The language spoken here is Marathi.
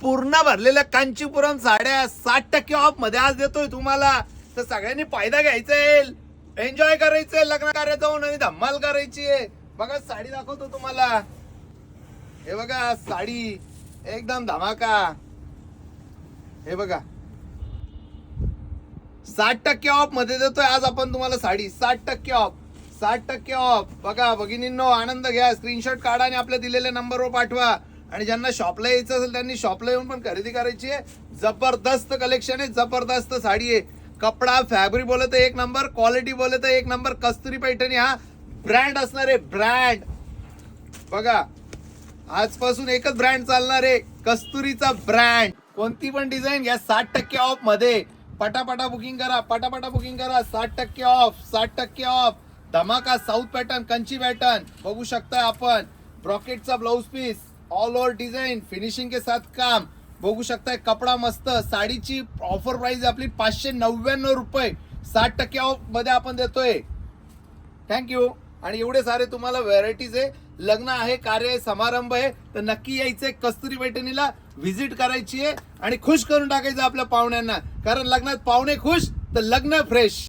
पूर्ण भरलेल्या कांचीपुरम साड्या 60% ऑफ मध्ये आज देतोय तुम्हाला. तर सगळ्यांनी फायदा घ्यायचा आहे, एन्जॉय करायचंय, लग्न कार्यात जाऊन आणि धमाल करायची आहे. बघा साडी दाखवतो तुम्हाला. हे बघा साडी एकदम धमाका. हे बघा 60% ऑफ मध्ये देतोय आज आपण तुम्हाला साडी. 60% off, 60% of. बघा भगिनींनो, आनंद घ्या, स्क्रीनशॉट काढा आणि आपल्या दिलेल्या नंबरवर पाठवा. आणि ज्यांना शॉपला यायचं असेल त्यांनी शॉपला येऊन पण खरेदी करायची आहे. जबरदस्त कलेक्शन आहे, जबरदस्त साडी आहे. कपडा फॅब्रिक बोलत आहे एक नंबर, क्वालिटी बोलत आहे एक नंबर. कस्तुरी पैठणी हा ब्रँड असणार आहे, ब्रँड. बघा आजपासून एकच ब्रँड चालणार आहे, कस्तुरीचा ब्रँड. कोणती पण डिझाईन घ्या 60% ऑफ मध्ये. पटापटा बुकिंग करा, पटापटा बुकिंग करा. 60% ऑफ, 60% ऑफ. धमाका. साऊथ पॅटर्न, कंची पॅटर्न बघू शकता आपण. ब्रॉकेटचा blouse piece, all over design, finishing के साथ काम बघू शकताय. कपडा मस्त. साडीची ऑफर प्राइस आपली 599 रुपये 60% ऑफ मध्ये आपण देतोय. थँक्यू. आणि एवढे सारे तुम्हाला व्हरायटीज आहे. लग्न आहे, कार्य आहे, समारंभ आहे, तर नक्की यायचंय कस्तुरी पैठणीला, व्हिजिट करायची आहे आणि खुश करून टाकायचं आपल्या पाहुण्यांना. कारण लग्नात पाहुणे खुश तर लग्न फ्रेश.